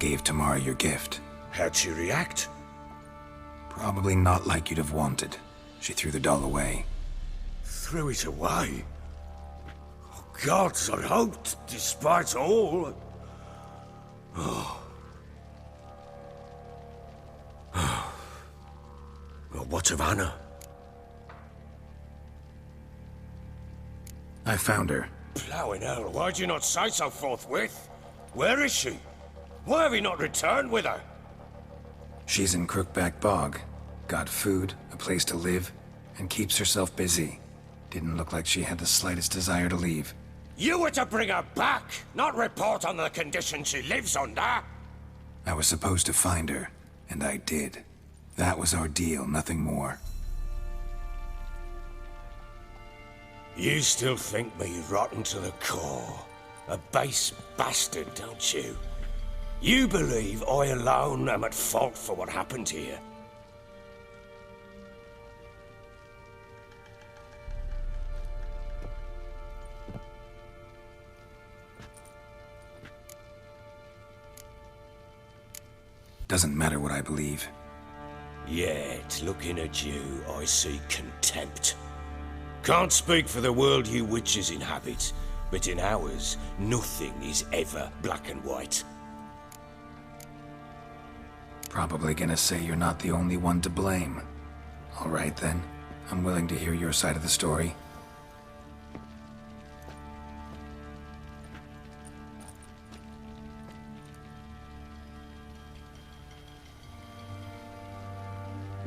gave Tamara your gift. How'd she react? Probably not like you'd have wanted. She threw the doll away. Threw it away? Oh, gods, I hoped, despite all... Oh. Well, what of Anna? I found her. Plowing hell, why'd you not say so forthwith? Where is she? Why have you not returned with her? She's in Crookback Bog. Got food, a place to live, and keeps herself busy. Didn't look like she had the slightest desire to leave. You were to bring her back, not report on the condition she lives under. I was supposed to find her, and I did. That was our deal, nothing more. You still think me rotten to the core. A base bastard, don't you? You believe I alone am at fault for what happened here. Doesn't matter what I believe. Yet, looking at you, I see contempt. Can't speak for the world you witches inhabit, but in ours, nothing is ever black and white. Probably gonna say you're not the only one to blame. All right then, I'm willing to hear your side of the story.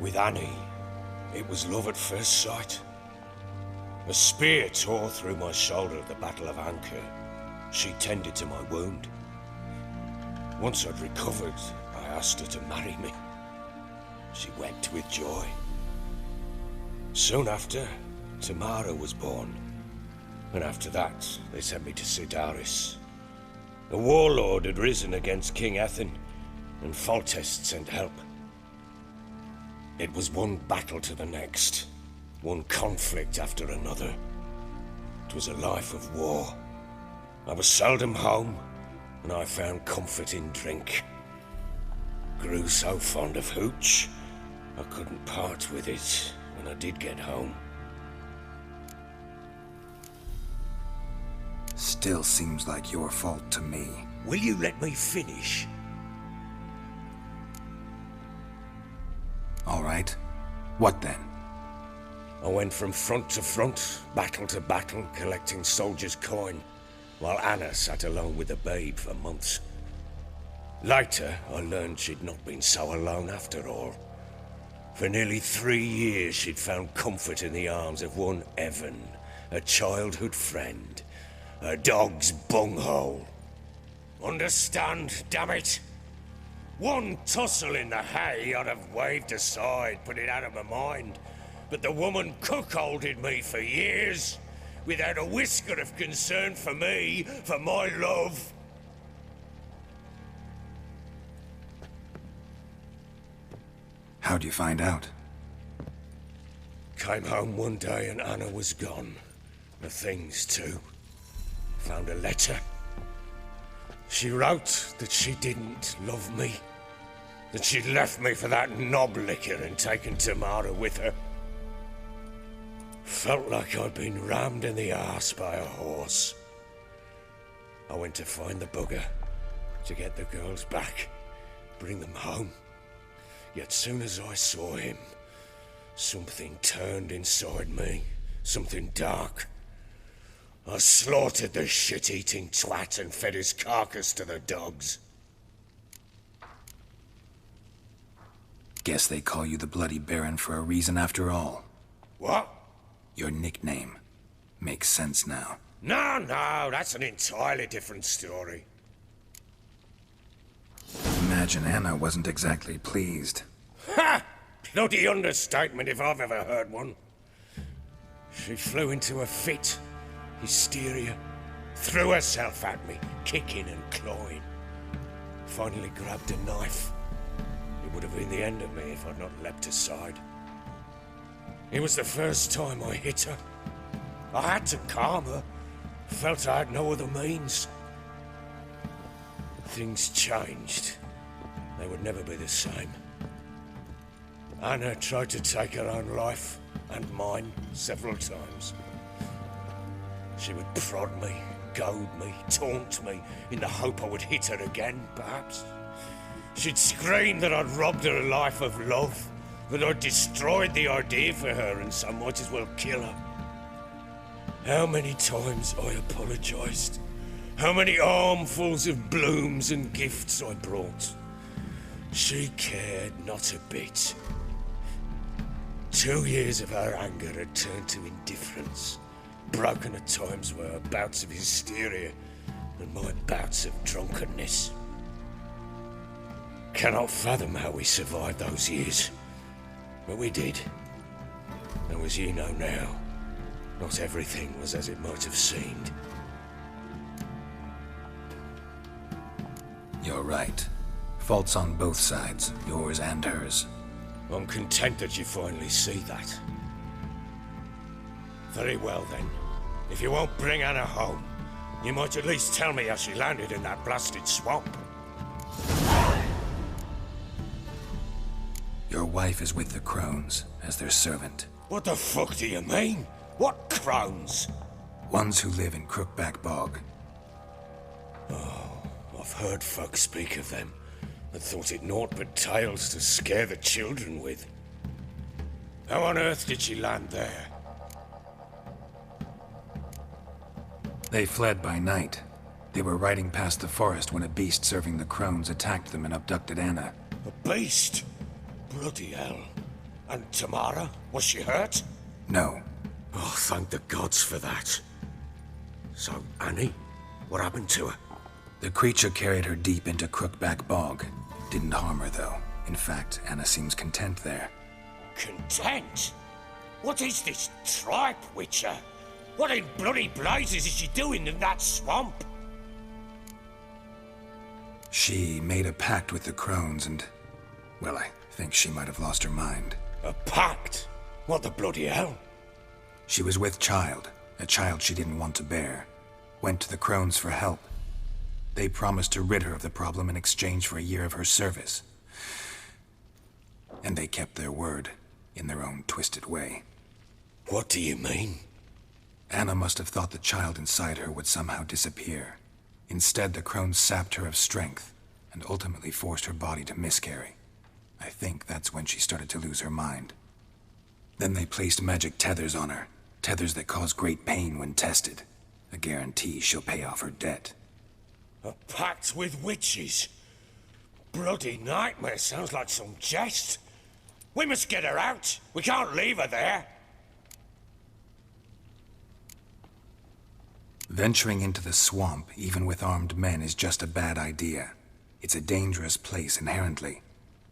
With Annie, it was love at first sight. A spear tore through my shoulder at the Battle of Anchor. She tended to my wound. Once I'd recovered, I asked her to marry me. She wept with joy. Soon after, Tamara was born. And after that, they sent me to Sidaris. A warlord had risen against King Ethan, and Foltest sent help. It was one battle to the next, one conflict after another. It was a life of war. I was seldom home, and I found comfort in drink. Grew so fond of hooch, I couldn't part with it when I did get home. Still seems like your fault to me. Will you let me finish? All right. What then? I went from front to front, battle to battle, collecting soldiers' coin, while Anna sat alone with the babe for months. Later, I learned she'd not been so alone after all. For nearly 3 years, she'd found comfort in the arms of one Evan, a childhood friend, a dog's bunghole. Understand, damn it? One tussle in the hay I'd have waved aside, put it out of my mind. But the woman cuckolded me for years, without a whisker of concern for me, for my love. How'd you find out? Came home one day and Anna was gone. The things too. Found a letter. She wrote that she didn't love me. That she'd left me for that knob licker and taken Tamara with her. Felt like I'd been rammed in the arse by a horse. I went to find the bugger, to get the girls back, bring them home. Yet soon as I saw him, something turned inside me, something dark. I slaughtered the shit-eating twat and fed his carcass to the dogs. Guess they call you the Bloody Baron for a reason after all. What? Your nickname. Makes sense now. No, that's an entirely different story. Imagine Anna wasn't exactly pleased. Ha! Bloody understatement if I've ever heard one. She flew into a fit. Hysteria. Threw herself at me, kicking and clawing. Finally grabbed a knife. It would have been the end of me if I'd not leapt aside. It was the first time I hit her. I had to calm her. Felt I had no other means. Things changed they would never be the same. Anna tried to take her own life, and mine, several times. She would prod me, goad me, taunt me, in the hope I would hit her again, perhaps. She'd scream that I'd robbed her life of love, that I'd destroyed the idea for her, and so might as well kill her. How many times I apologised. How many armfuls of blooms and gifts I brought. She cared not a bit. 2 years of her anger had turned to indifference, broken at times by her bouts of hysteria and my bouts of drunkenness. Cannot fathom how we survived those years, but we did. And as you know now, not everything was as it might have seemed. You're right. Faults on both sides, yours and hers. I'm content that you finally see that. Very well then. If you won't bring Anna home, you might at least tell me how she landed in that blasted swamp. Your wife is with the Crones, as their servant. What the fuck do you mean? What Crones? Ones who live in Crookback Bog. Oh, I've heard folk speak of them, and thought it naught but tales to scare the children with. How on earth did she land there? They fled by night. They were riding past the forest when a beast serving the Crones attacked them and abducted Anna. A beast? Bloody hell. And Tamara? Was she hurt? No. Oh, thank the gods for that. So, Annie? What happened to her? The creature carried her deep into Crookback Bog. Didn't harm her, though. In fact, Anna seems content there. Content? What is this tripe, Witcher? What in bloody blazes is she doing in that swamp? She made a pact with the Crones and... well, I think she might have lost her mind. A pact? What the bloody hell? She was with child, a child she didn't want to bear. Went to the Crones for help. They promised to rid her of the problem in exchange for a year of her service. And they kept their word, in their own twisted way. What do you mean? Anna must have thought the child inside her would somehow disappear. Instead, the Crones sapped her of strength, and ultimately forced her body to miscarry. I think that's when she started to lose her mind. Then they placed magic tethers on her, tethers that cause great pain when tested. A guarantee she'll pay off her debt. A pact with witches? Bloody nightmare, sounds like some jest. We must get her out. We can't leave her there. Venturing into the swamp, even with armed men, is just a bad idea. It's a dangerous place inherently,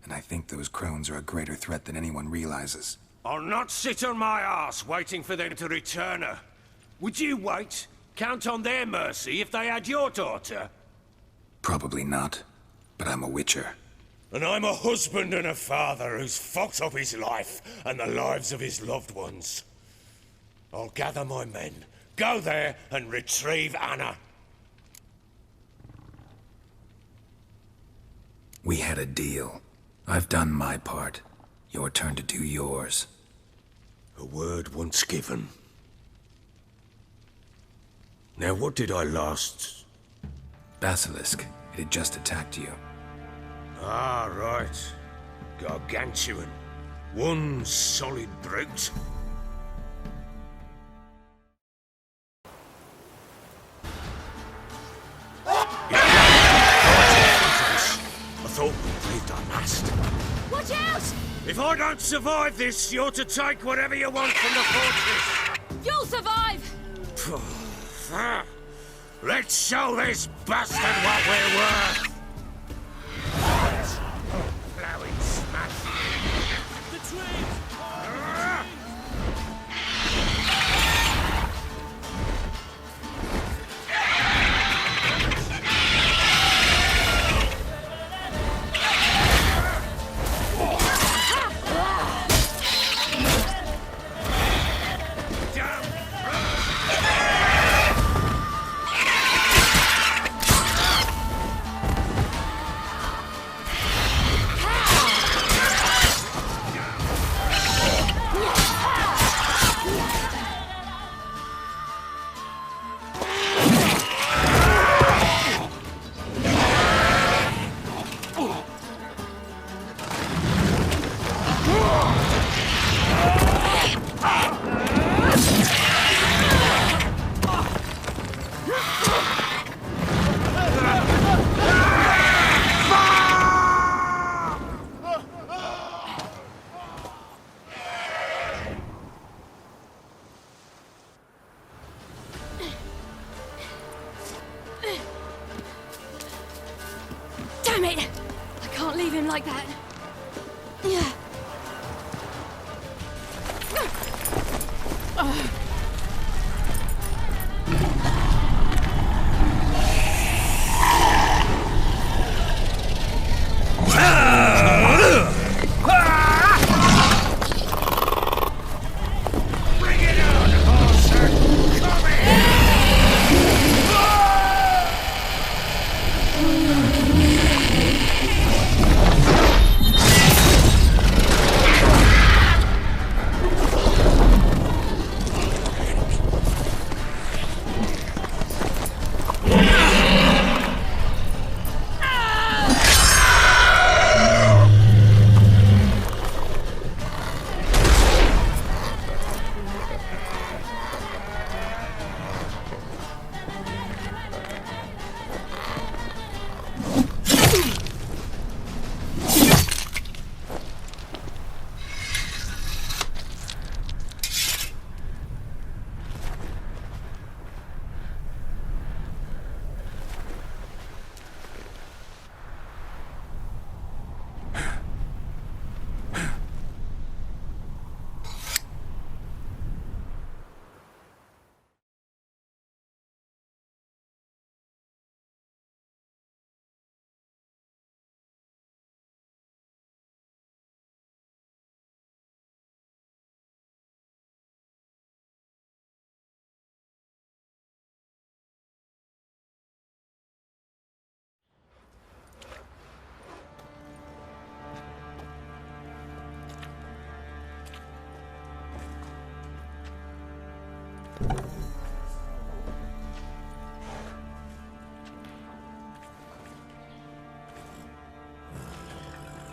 and I think those Crones are a greater threat than anyone realizes. I'll not sit on my arse waiting for them to return her. Would you wait? Count on their mercy if they had your daughter? Probably not, but I'm a witcher. And I'm a husband and a father who's fucked up his life and the lives of his loved ones. I'll gather my men, go there and retrieve Anna. We had a deal. I've done my part. Your turn to do yours. A word once given. Now what did I last... Basilisk. It had just attacked you. Ah, right. Gargantuan. One solid brute. I thought we breathed our last. Watch out! If I don't survive this, you're to take whatever you want from the fortress. You'll survive! Let's show this bastard what we're worth! Plowing smash! The train! like that. Yeah.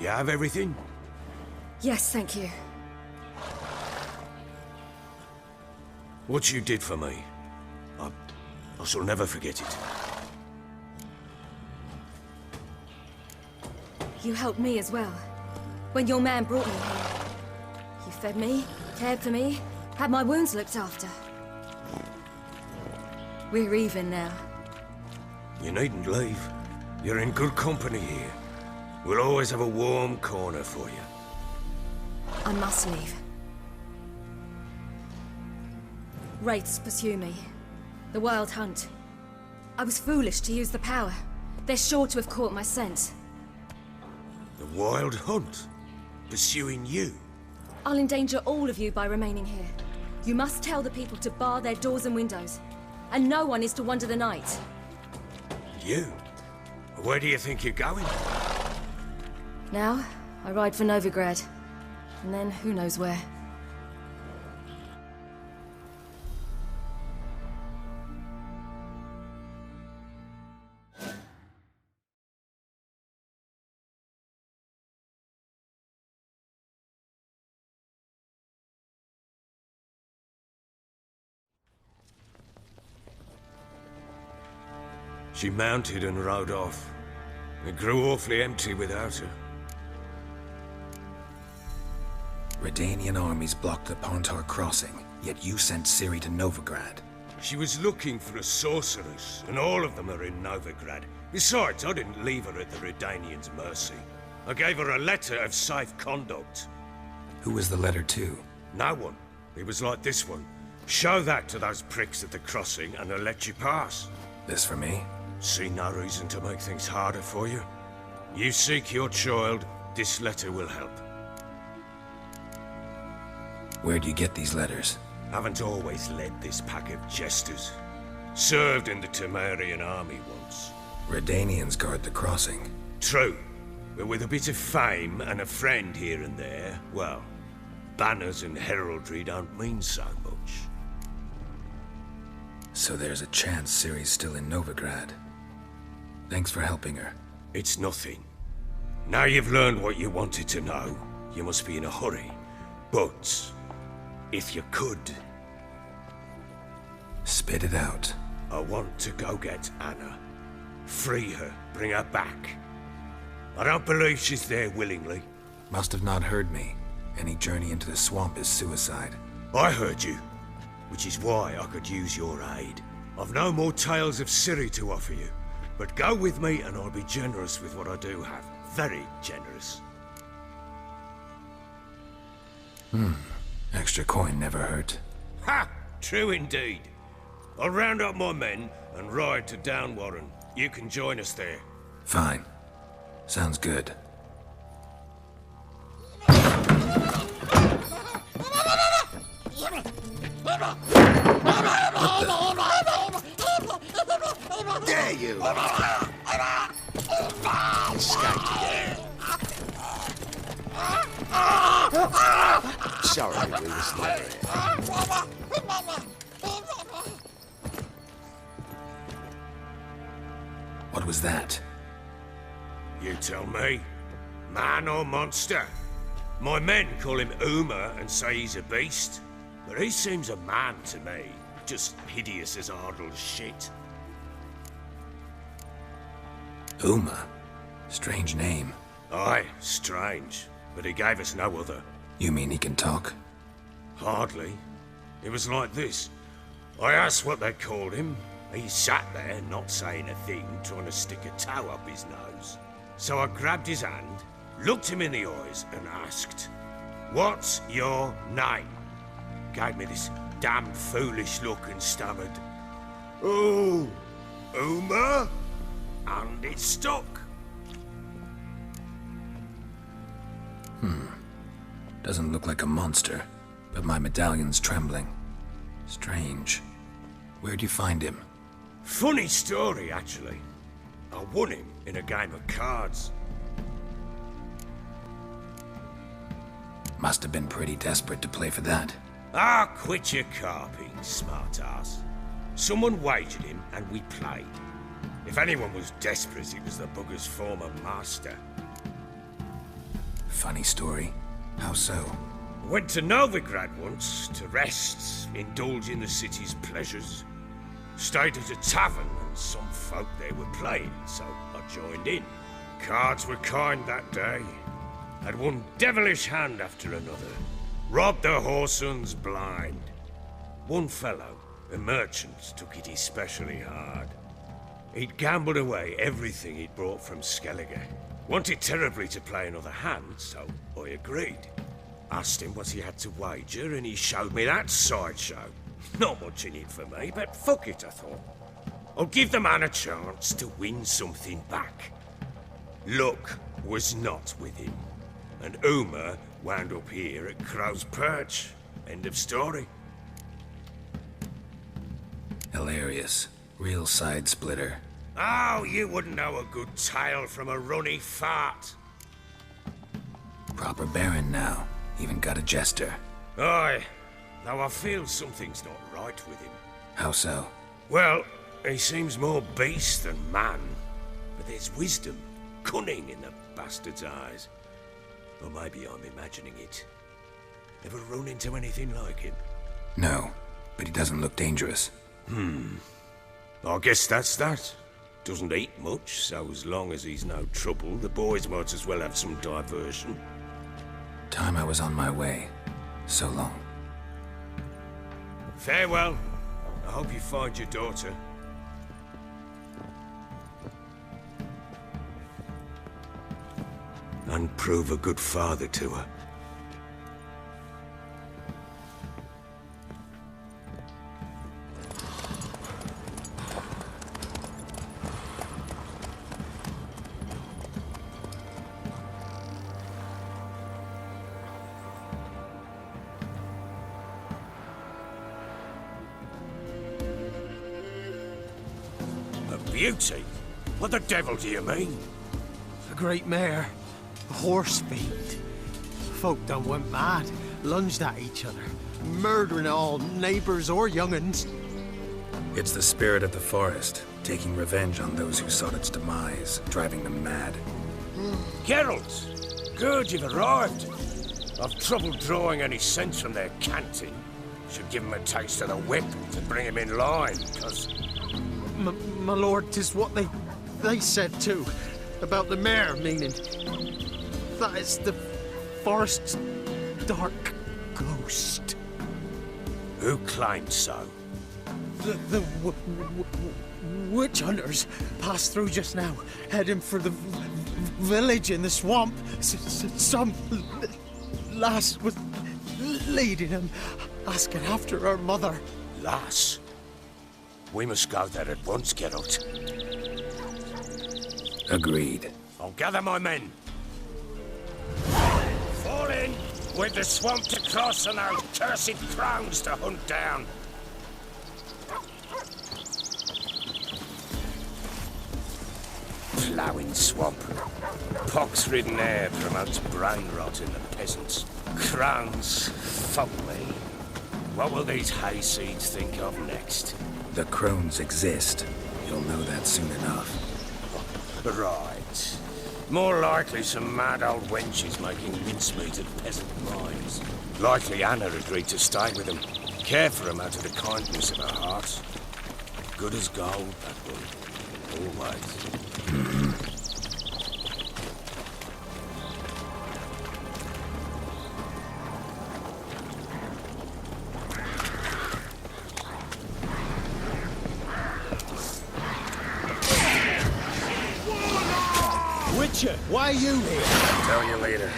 You have everything? Yes, thank you. What you did for me, I shall never forget it. You helped me as well. When your man brought me here. You fed me, cared for me, had my wounds looked after. We're even now. You needn't leave. You're in good company here. We'll always have a warm corner for you. I must leave. Wraiths pursue me. The Wild Hunt. I was foolish to use the power. They're sure to have caught my scent. The Wild Hunt? Pursuing you? I'll endanger all of you by remaining here. You must tell the people to bar their doors and windows. And no one is to wander the night. You? Where do you think you're going? Now, I ride for Novigrad. And then, who knows where. She mounted and rode off. It grew awfully empty without her. Redanian armies blocked the Pontar crossing, yet you sent Ciri to Novigrad. She was looking for a sorceress, and all of them are in Novigrad. Besides, I didn't leave her at the Redanians' mercy. I gave her a letter of safe conduct. Who was the letter to? No one. It was like this one. Show that to those pricks at the crossing, and they'll let you pass. This for me? See no reason to make things harder for you. You seek your child, this letter will help. Where'd you get these letters? Haven't always led this pack of jesters. Served in the Temerian army once. Redanians guard the crossing. True, but with a bit of fame and a friend here and there, well, banners and heraldry don't mean so much. So there's a chance Ciri's still in Novigrad. Thanks for helping her. It's nothing. Now you've learned what you wanted to know, you must be in a hurry. But, if you could... Spit it out. I want to go get Anna. Free her, bring her back. I don't believe she's there willingly. Must have not heard me. Any journey into the swamp is suicide. I heard you, which is why I could use your aid. I've no more tales of Ciri to offer you, but go with me and I'll be generous with what I do have. very generous. Extra coin never hurt. Ha! True indeed. I'll round up my men and ride to Downwarren. You can join us there. Fine. Sounds good. Dare you! Escaped again. Sorry, we was never here. What was that? You tell me. Man or monster? My men call him Uma and say he's a beast. But he seems a man to me. Just hideous as Ardle's shit. Uma? Strange name. Aye, strange. But he gave us no other. You mean he can talk? Hardly. It was like this. I asked what they called him. He sat there, not saying a thing, trying to stick a toe up his nose. So I grabbed his hand, looked him in the eyes, and asked, "What's your name?" Gave me this damn foolish look and stammered, "Oh, Uma?" And it stuck. Doesn't look like a monster, but my medallion's trembling. Strange. Where'd you find him? Funny story, actually. I won him in a game of cards. Must have been pretty desperate to play for that. Ah, quit your carping, smartass. Someone wagered him, and we played. If anyone was desperate, it was the bugger's former master. Funny story. How so? Went to Novigrad once, to rest, indulge in the city's pleasures. Stayed at a tavern, and some folk there were playing, so I joined in. Cards were kind that day. Had one devilish hand after another. Robbed the whoresons blind. One fellow, a merchant, took it especially hard. He'd gambled away everything he'd brought from Skellige. Wanted terribly to play another hand, so I agreed. Asked him what he had to wager, and he showed me that sideshow. Not much in it for me, but fuck it, I thought. I'll give the man a chance to win something back. Luck was not with him, and Uma wound up here at Crow's Perch. End of story. Hilarious. Real side splitter. Oh, you wouldn't know a good tale from a runny fart. Proper baron now. Even got a jester. Aye, though I feel something's not right with him. How so? Well, he seems more beast than man. But there's wisdom, cunning in the bastard's eyes. Or maybe I'm imagining it. Ever run into anything like him? No, but he doesn't look dangerous. I guess that's that. Doesn't eat much, so as long as he's no trouble, the boys might as well have some diversion. Time I was on my way. So long. Farewell. I hope you find your daughter. And prove a good father to her. Beauty? What the devil do you mean? A great mare. A horse fiend. Folk done went mad, lunged at each other, murdering all neighbors or young'uns. It's the spirit of the forest, taking revenge on those who sought its demise, driving them mad. Geralt! Good, you've arrived. I've trouble drawing any sense from their canting. Should give them a taste of the whip to bring them in line, because... My lord, 'tis what they said too, about the mare, meaning that is the forest's dark ghost. Who claimed so? The witch hunters passed through just now, heading for the village in the swamp. Some lass was leading him, asking after her mother. Lass? We must go there at once, Geralt. Agreed. I'll gather my men. Fall in, with the swamp to cross and those cursed crowns to hunt down. Ploughing swamp. Pox-ridden air promotes brain rot in the peasants. Crowns, fuck me. What will these hayseeds think of next? The crones exist. You'll know that soon enough. Right. More likely some mad old wenches making mincemeat of peasant mines. Likely Anna agreed to stay with them. Care for them out of the kindness of her heart. Good as gold, that one. Always. Witcher, why are you here? I'll tell you later.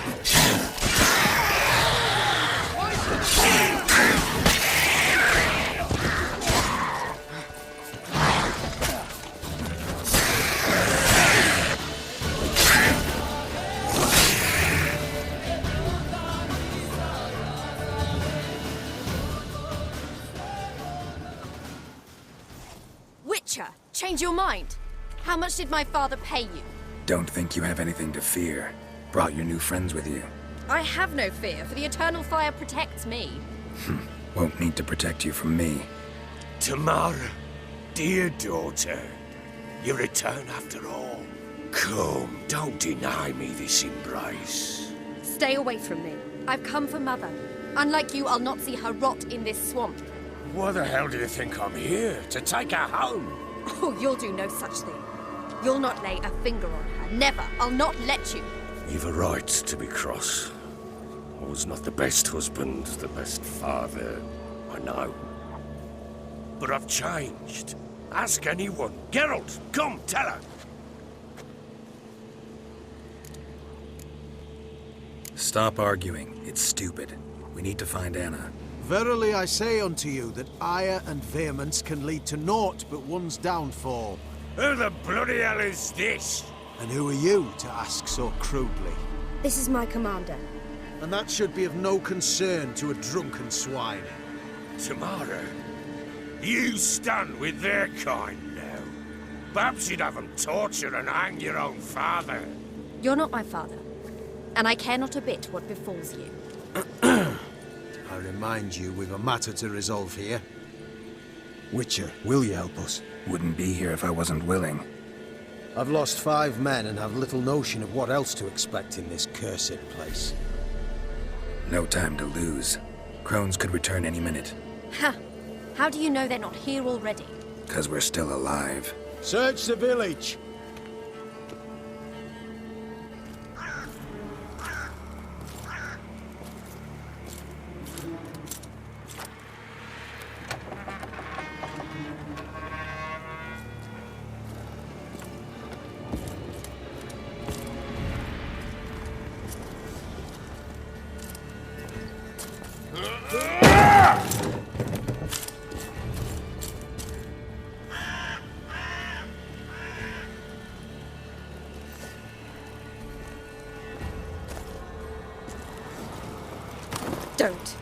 Witcher, change your mind. How much did my father pay you? Don't think you have anything to fear. Brought your new friends with you. I have no fear, for the eternal fire protects me. Won't need to protect you from me. Tamara, dear daughter, you return after all. Come, don't deny me this embrace. Stay away from me. I've come for Mother. Unlike you, I'll not see her rot in this swamp. Why the hell do you think I'm here? To take her home? Oh, you'll do no such thing. You'll not lay a finger on her. Never. I'll not let you. You've a right to be cross. I was not the best husband, the best father, I know. But I've changed. Ask anyone. Geralt, come, tell her. Stop arguing. It's stupid. We need to find Anna. Verily I say unto you that ire and vehemence can lead to naught but one's downfall. Who the bloody hell is this? And who are you to ask so crudely? This is my commander. And that should be of no concern to a drunken swine. Tamara, you stand with their kind now. Perhaps you'd have them torture and hang your own father. You're not my father, and I care not a bit what befalls you. I remind you, we've a matter to resolve here. Witcher, will you help us? Wouldn't be here if I wasn't willing. I've lost 5 men and have little notion of what else to expect in this cursed place. No time to lose. Crones could return any minute. Ha! How do you know they're not here already? 'Cause we're still alive. Search the village! Don't.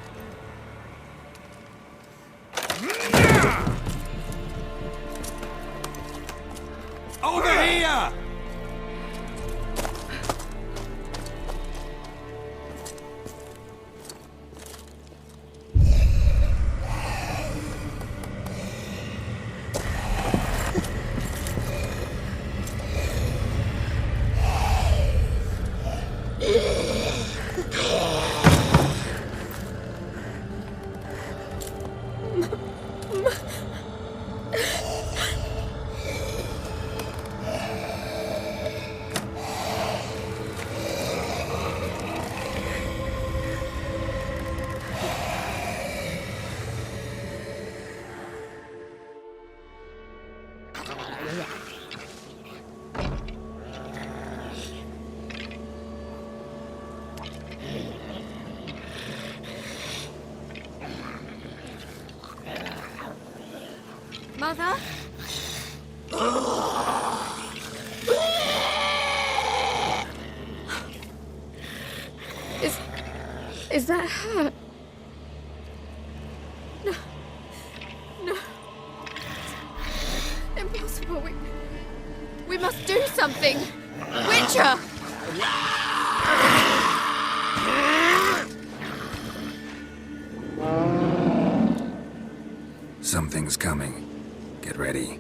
Over here! Mother? Is that her? No. No. Impossible. We must do something. Witcher! Something's coming. Get ready.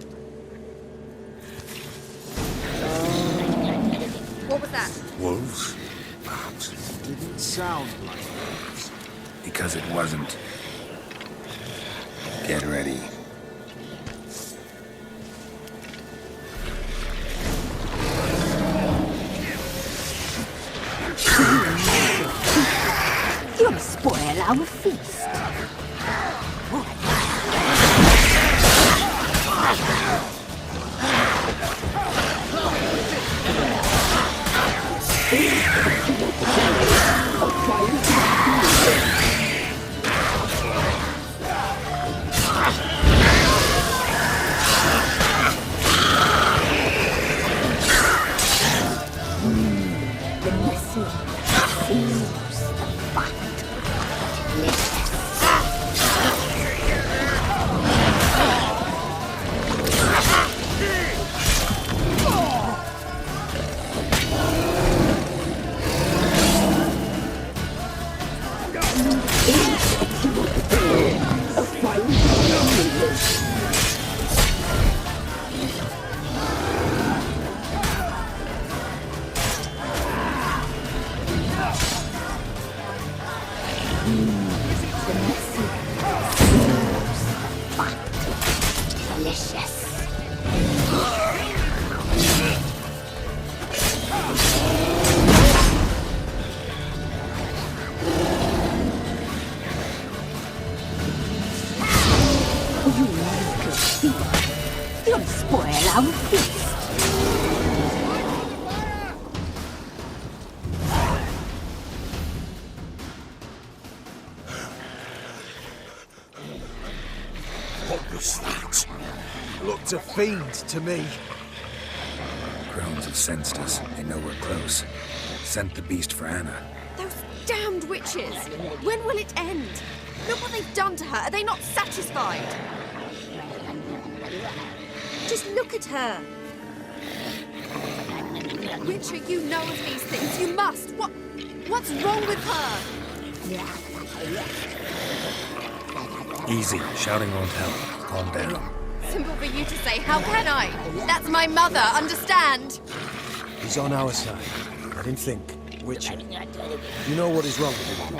What was that? Wolves? Perhaps. Didn't sound like wolves. Because it wasn't. Get ready. You'll spoil our feast. The messy seems the fight. Delicious. You make us feel. You'll spoil our feast. What was that? Looked a fiend to me. Crones have sensed us. They know we're close. Sent the beast for Anna. Those damned witches! When will it end? Look what they've done to her. Are they not satisfied? Just look at her. Witcher, you know of these things. You must. What's wrong with her? Easy. Shouting won't help. Calm down. Simple for you to say. How can I? That's my mother. Understand? He's on our side. Let him think. Witcher. You know what is wrong with him?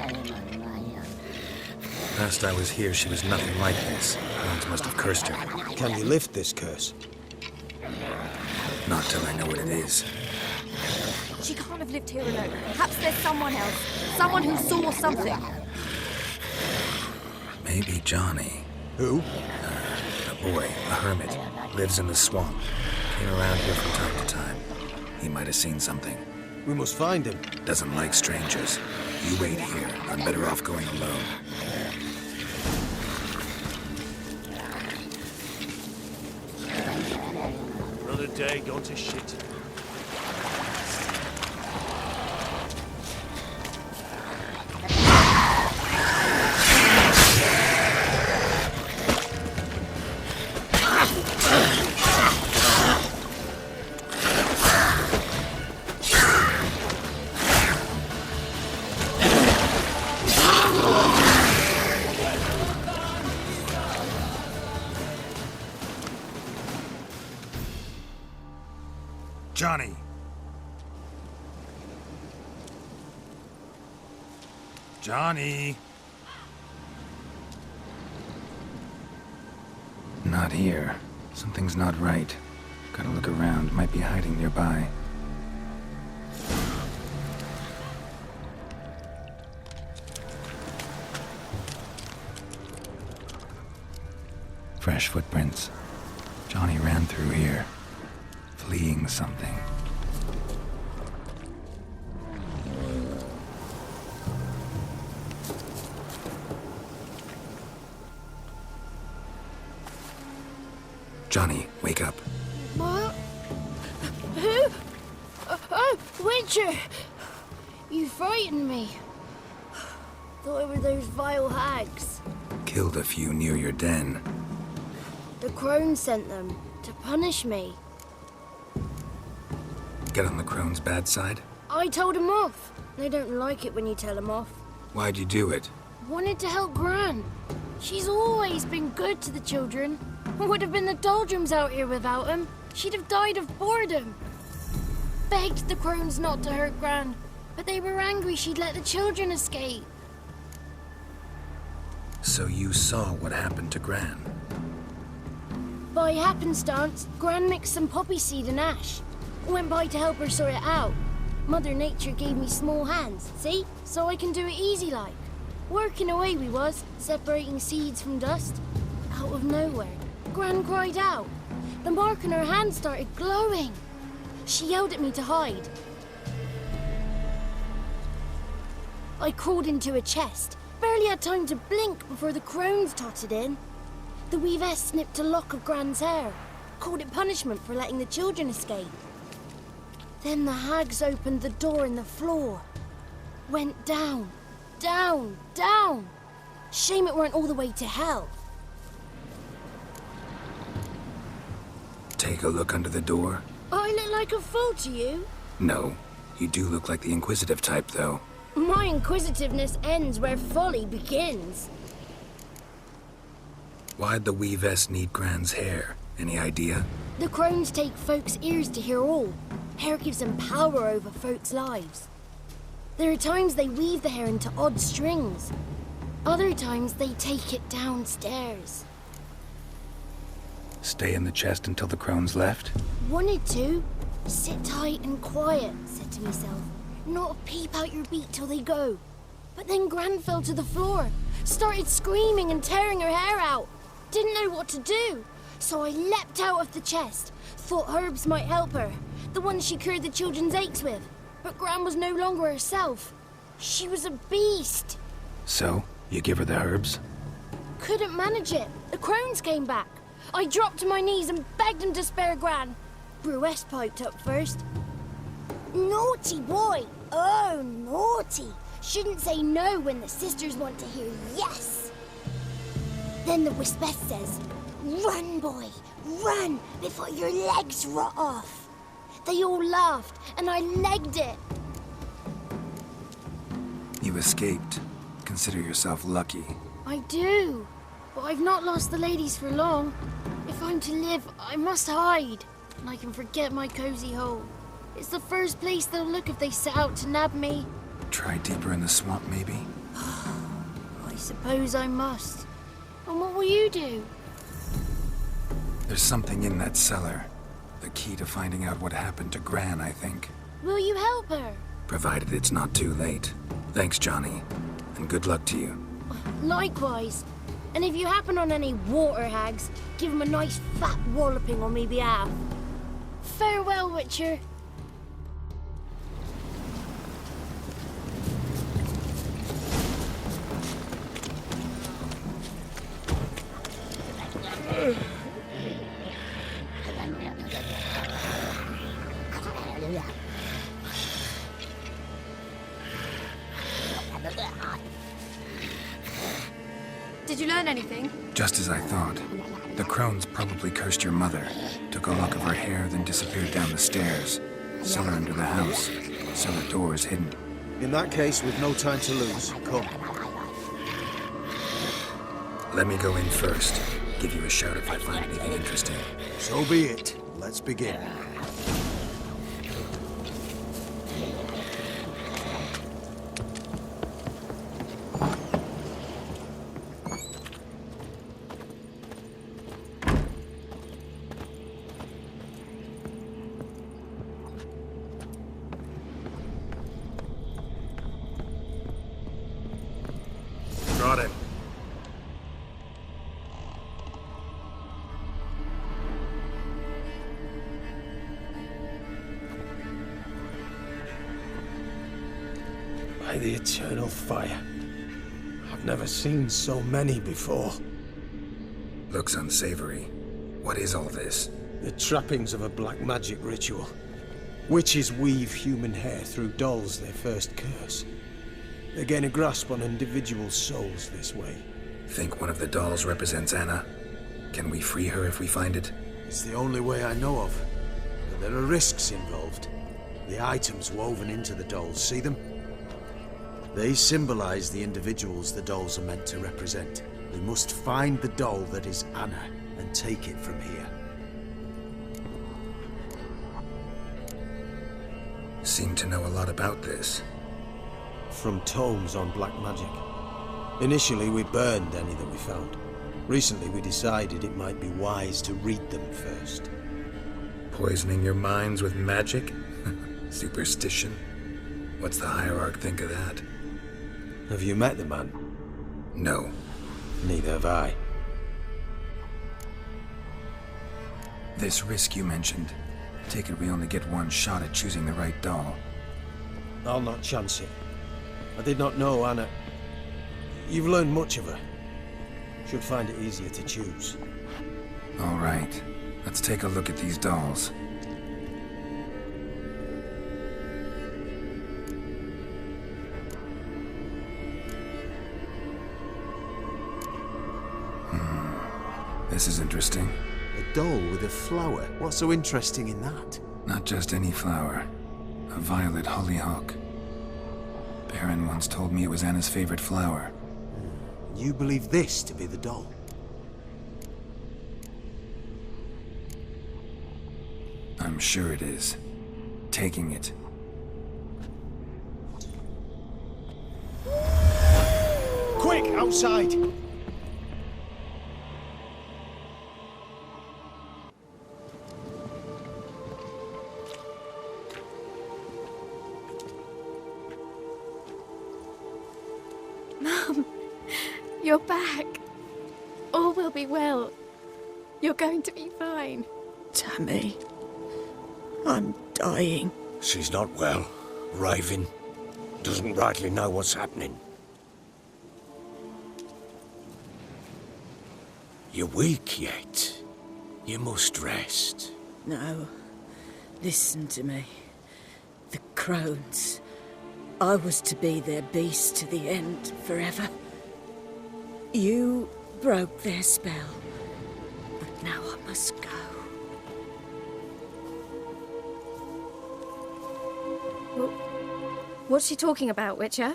Last I was here, she was nothing like this. Crones must have cursed her. Can you lift this curse? Not till I know what it is. She can't have lived here alone. Perhaps there's someone else. Someone who saw something. Maybe Johnny. Who? A boy, a hermit. Lives in the swamp. Came around here from time to time. He might have seen something. We must find him. Doesn't like strangers. You wait here. I'm better off going alone. Another day gone to shit. Johnny! Johnny! Not here. Something's not right. Gotta look around. Might be hiding nearby. Fresh footprints. Johnny ran through here. Fleeing something. Johnny, wake up. What? Who? Oh, Witcher! You frightened me. Thought it were those vile hags. Killed a few near your den. The crone sent them to punish me. Get on the crone's bad side? I told them off. They don't like it when you tell them off. Why'd you do it? Wanted to help Gran. She's always been good to the children. Would have been the doldrums out here without him. She'd have died of boredom. Begged the crones not to hurt Gran, but they were angry she'd let the children escape. So you saw what happened to Gran? By happenstance, Gran mixed some poppy seed and ash. Went by to help her sort it out. Mother Nature gave me small hands, see? So I can do it easy like. Working away we was, separating seeds from dust. Out of nowhere, Gran cried out. The mark on her hand started glowing. She yelled at me to hide. I crawled into a chest. Barely had time to blink before the crones totted in. The weavess snipped a lock of Gran's hair. Called it punishment for letting the children escape. Then the hags opened the door in the floor. Went down, down, down. Shame it weren't all the way to hell. Take a look under the door? I look like a fool to you? No. You do look like the inquisitive type, though. My inquisitiveness ends where folly begins. Why'd the weavess need Gran's hair? Any idea? The crones take folks' ears to hear all. Hair gives them power over folks' lives. There are times they weave the hair into odd strings. Other times they take it downstairs. Stay in the chest until the crones left? Wanted to. Sit tight and quiet, said to myself. Not a peep out your beat till they go. But then Gran fell to the floor. Started screaming and tearing her hair out. Didn't know what to do. So I leapt out of the chest. Thought herbs might help her. The ones she cured the children's aches with. But Gran was no longer herself. She was a beast. So, you give her the herbs? Couldn't manage it. The crones came back. I dropped to my knees and begged him to spare Gran. Bruess piped up first. Naughty boy. Oh, naughty. Shouldn't say no when the sisters want to hear yes. Then the Wispess says, run, boy, run before your legs rot off. They all laughed, and I legged it. You escaped. Consider yourself lucky. I do, but I've not lost the ladies for long. If I'm to live, I must hide, and I can forget my cozy hole. It's the first place they'll look if they set out to nab me. Try deeper in the swamp, maybe? I suppose I must. And what will you do? There's something in that cellar. The key to finding out what happened to Gran, I think. Will you help her? Provided it's not too late. Thanks, Johnny. And good luck to you. Likewise. And if you happen on any water hags, give them a nice fat walloping on me behalf. Farewell, Witcher. Did you learn anything? Just as I thought. The crones probably cursed your mother, took a lock of her hair, then disappeared down the stairs. Cellar under the house. Cellar doors hidden. In that case, we've no time to lose. Come. Let me go in first. Give you a shout if I find anything interesting. So be it. Let's begin. Got it. By the eternal fire. I've never seen so many before. Looks unsavory. What is all this? The trappings of a black magic ritual. Witches weave human hair through dolls their first curse. They gain a grasp on individual souls this way. Think one of the dolls represents Anna? Can we free her if we find it? It's the only way I know of. But there are risks involved. The items woven into the dolls, see them? They symbolize the individuals the dolls are meant to represent. We must find the doll that is Anna and take it from here. Seem to know a lot about this. From tomes on black magic. Initially, we burned any that we found. Recently, we decided it might be wise to read them first. Poisoning your minds with magic? Superstition? What's the hierarch think of that? Have you met the man? No. Neither have I. This risk you mentioned. Take it we only get one shot at choosing the right doll. I'll not chance it. I did not know Anna. You've learned much of her. Should find it easier to choose. All right. Let's take a look at these dolls. This is interesting. A doll with a flower. What's so interesting in that? Not just any flower. A violet hollyhock. Baron once told me it was Anna's favorite flower. You believe this to be the doll? I'm sure it is. Taking it. Quick, outside! Mum, you're back. All will be well. You're going to be fine. Tammy, I'm dying. She's not well. Raving. Doesn't rightly know what's happening. You're weak yet. You must rest. No, listen to me. The crones. I was to be their beast to the end, forever. You broke their spell, but now I must go. What's she talking about, Witcher?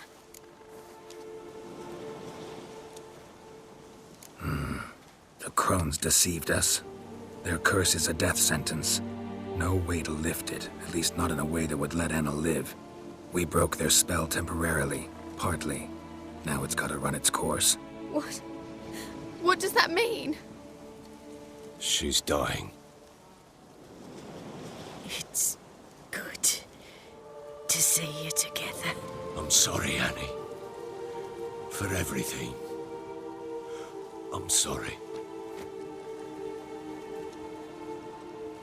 The crones deceived us. Their curse is a death sentence. No way to lift it, at least not in a way that would let Anna live. We broke their spell temporarily, partly. Now it's gotta run its course. What? What does that mean? She's dying. It's good to see you together. I'm sorry, Annie. For everything. I'm sorry.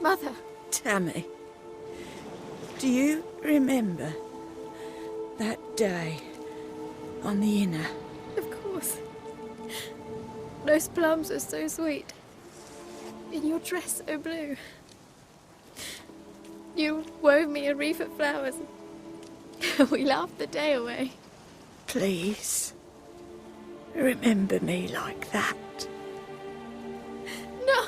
Mother. Tammy, do you remember that day on the Inner? Of course. Those plums are so sweet. In your dress so blue. You wove me a wreath of flowers. We laughed the day away. Please, remember me like that. No!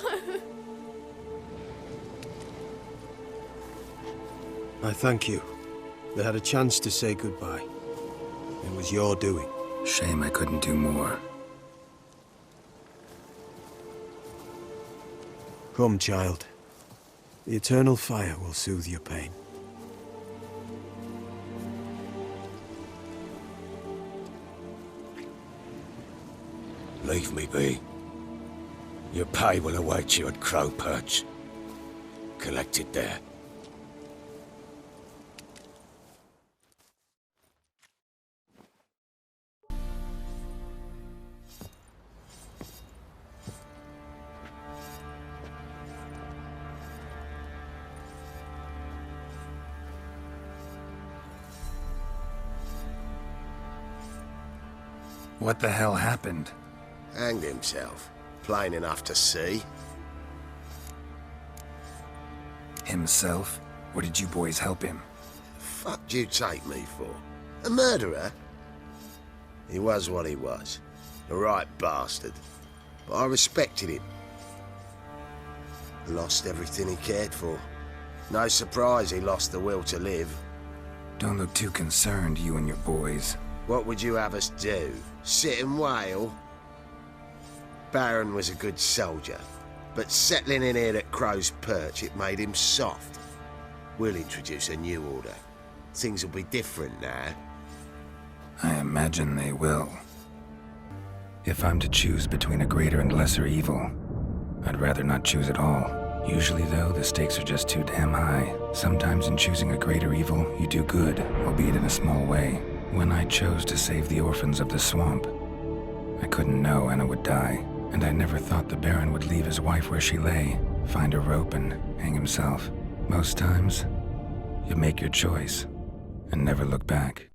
I thank you. They had a chance to say goodbye. It was your doing. Shame I couldn't do more. Come, child. The eternal fire will soothe your pain. Leave me be. Your pay will await you at Crow Perch. Collect it there. What the hell happened? Hanged himself. Plain enough to see. himself? Or did you boys help him? Fuck do you take me for? A murderer? He was what he was. A right bastard. But I respected him. Lost everything he cared for. No surprise he lost the will to live. Don't look too concerned, you and your boys. What would you have us do? Sit and wail? Baron was a good soldier, but settling in here at Crow's Perch, it made him soft. We'll introduce a new order. Things will be different now. I imagine they will. If I'm to choose between a greater and lesser evil, I'd rather not choose at all. Usually, though, the stakes are just too damn high. Sometimes in choosing a greater evil, you do good, albeit in a small way. When I chose to save the orphans of the swamp, I couldn't know Anna would die, and I never thought the Baron would leave his wife where she lay, find a rope and hang himself. Most times, you make your choice and never look back.